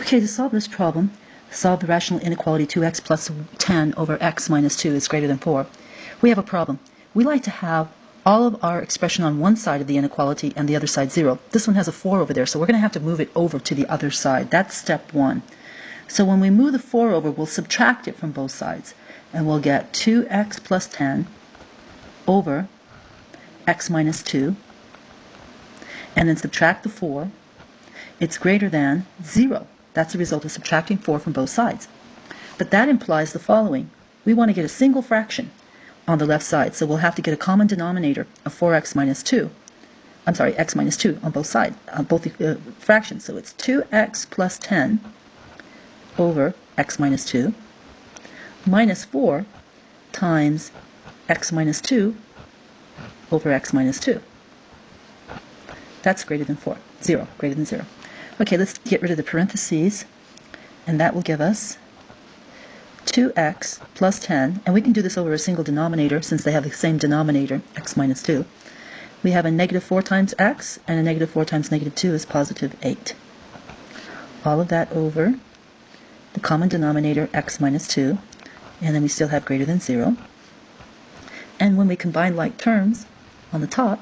Okay, to solve this problem, solve the rational inequality 2x plus 10 over x minus 2 is greater than 4. We have a problem. We like to have all of our expression on one side of the inequality and the other side 0. This one has a 4 over there, so we're going to have to move it over to the other side. That's step 1. So when we move the 4 over, we'll subtract it from both sides, and we'll get 2x plus 10 over x minus 2, and then subtract the 4. It's greater than 0. That's the result of subtracting 4 from both sides. But that implies the following. We want to get a single fraction on the left side, so we'll have to get a common denominator of 4x minus 2. I'm sorry, x minus 2 on both sides, on both fractions. So it's 2x plus 10 over x minus 2 minus 4 times x minus 2 over x minus 2. That's greater than 4. 0, greater than 0. Okay, let's get rid of the parentheses, and that will give us 2x plus 10, and we can do this over a single denominator since they have the same denominator, x minus 2. We have a negative 4 times x, and a negative 4 times negative 2 is positive 8. All of that over the common denominator, x minus 2, and then we still have greater than 0. And when we combine like terms on the top,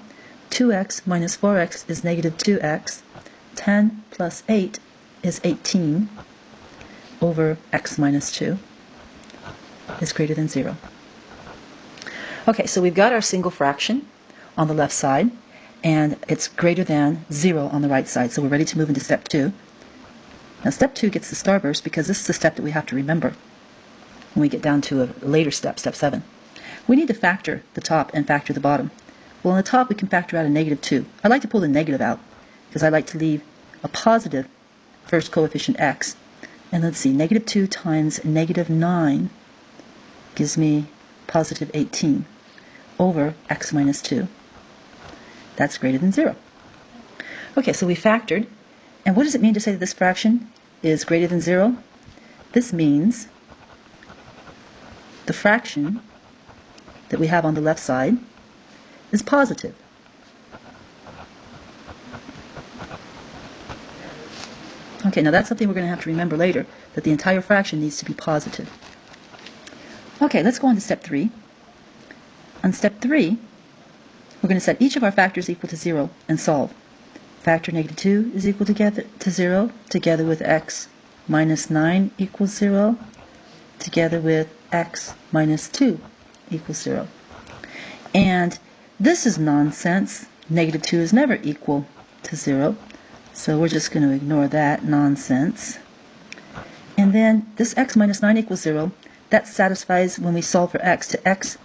2x minus 4x is negative 2x, 10 plus 8 is 18 over x minus 2 is greater than 0. Okay, so we've got our single fraction on the left side, and it's greater than 0 on the right side, so we're ready to move into step 2. Now step 2 gets the starburst because this is the step that we have to remember when we get down to a later step, step 7. We need to factor the top and factor the bottom. Well, on the top we can factor out a negative 2. I like to pull the negative out because I like to leave a positive first coefficient x. And let's see, negative 2 times negative 9 gives me positive 18 over x minus 2. That's greater than 0. Okay, so we factored. And what does it mean to say that this fraction is greater than 0? This means the fraction that we have on the left side is positive. Okay, now that's something we're going to have to remember later, that the entire fraction needs to be positive. Okay, let's go on to step 3. On step 3, we're going to set each of our factors equal to 0 and solve. Factor negative 2 is equal to 0, together with x minus 9 equals 0, together with x minus 2 equals 0. And this is nonsense. Negative 2 is never equal to 0. So we're just going to ignore that nonsense. And then this x minus 9 equals 0. That satisfies when we solve for x to x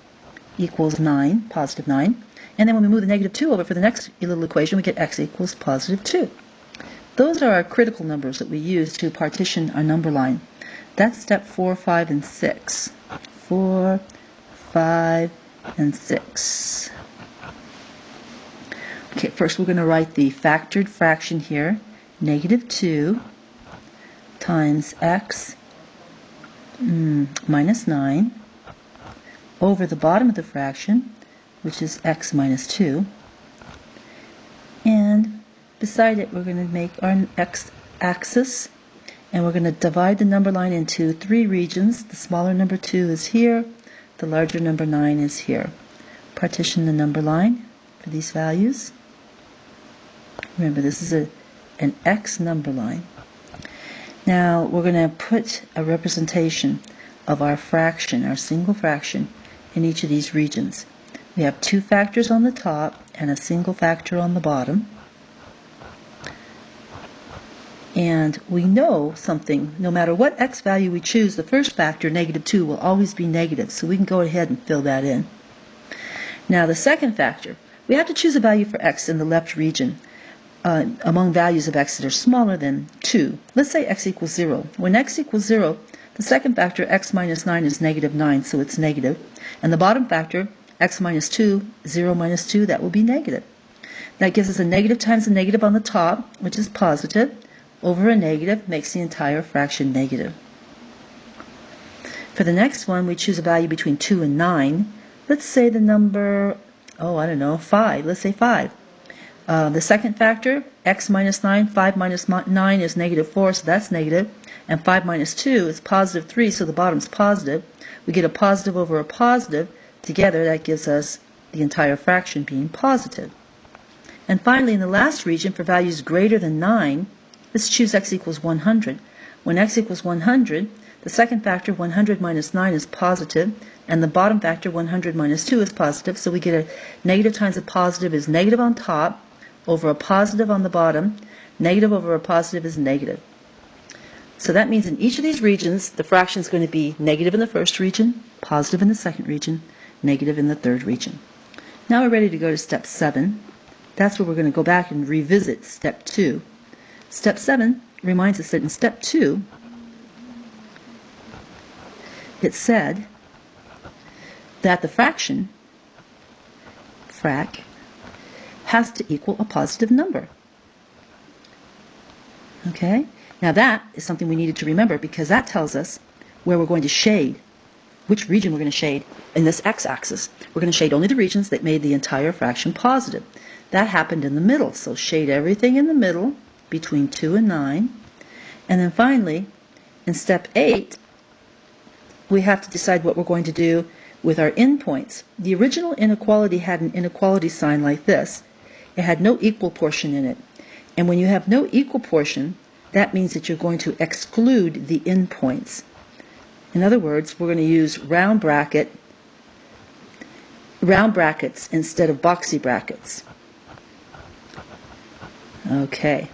equals 9, positive 9. And then when we move the negative 2 over for the next little equation, we get x equals positive 2. Those are our critical numbers that we use to partition our number line. That's step 4, 5, and 6. 4, 5, and 6. Okay, first we're going to write the factored fraction here, negative 2 times x minus 9 over the bottom of the fraction, which is x minus 2. And beside it, we're going to make our x-axis, and we're going to divide the number line into 3 regions. The smaller number 2 is here, the larger number 9 is here. Partition the number line for these values. Remember, this is an x number line. Now we're going to put a representation of our fraction, our single fraction, in each of these regions. We have 2 factors on the top and a single factor on the bottom. And we know something, no matter what x value we choose, the first factor, negative 2, will always be negative, so we can go ahead and fill that in. Now the second factor, we have to choose a value for x in the left region among values of x that are smaller than 2. Let's say x equals 0. When x equals 0, the second factor, x minus 9, is negative 9, so it's negative. And the bottom factor, x minus 2, 0 minus 2, that will be negative. That gives us a negative times a negative on the top, which is positive, over a negative makes the entire fraction negative. For the next one, we choose a value between 2 and 9. Let's say the number, 5. Let's say 5. The second factor, x minus 9, 5 minus 9 is negative 4, so that's negative. And 5 minus 2 is positive 3, so the bottom's positive. We get a positive over a positive. Together, that gives us the entire fraction being positive. And finally, in the last region, for values greater than 9, let's choose x equals 100. When x equals 100, the second factor, 100 minus 9, is positive, and the bottom factor, 100 minus 2, is positive. So we get a negative times a positive is negative on top, over a positive on the bottom. Negative over a positive is negative. So that means in each of these regions, the fraction is going to be negative in the first region, positive in the second region, negative in the third region. Now we're ready to go to step 7. That's where we're going to go back and revisit step 2. Step 7 reminds us that in step 2, it said that the fraction, frac, has to equal a positive number. Okay? Now that is something we needed to remember because that tells us where we're going to shade, which region we're going to shade in this x-axis. We're going to shade only the regions that made the entire fraction positive. That happened in the middle, so shade everything in the middle between 2 and 9. And then finally, in step 8, we have to decide what we're going to do with our endpoints. The original inequality had an inequality sign like this. It had no equal portion in it. And when you have no equal portion, that means that you're going to exclude the endpoints. In other words, we're going to use round brackets instead of boxy brackets. Okay.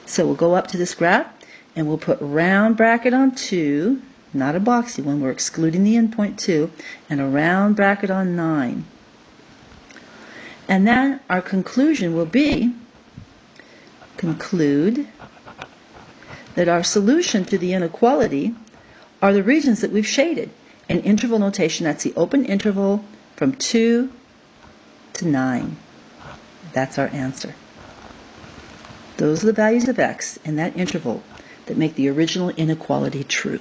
So we'll go up to this graph and we'll put round bracket on 2, not a boxy one, we're excluding the endpoint 2, and a round bracket on 9. And then our conclusion will be, conclude that our solution to the inequality are the regions that we've shaded. In interval notation, that's the open interval from 2 to 9. That's our answer. Those are the values of x in that interval that make the original inequality true.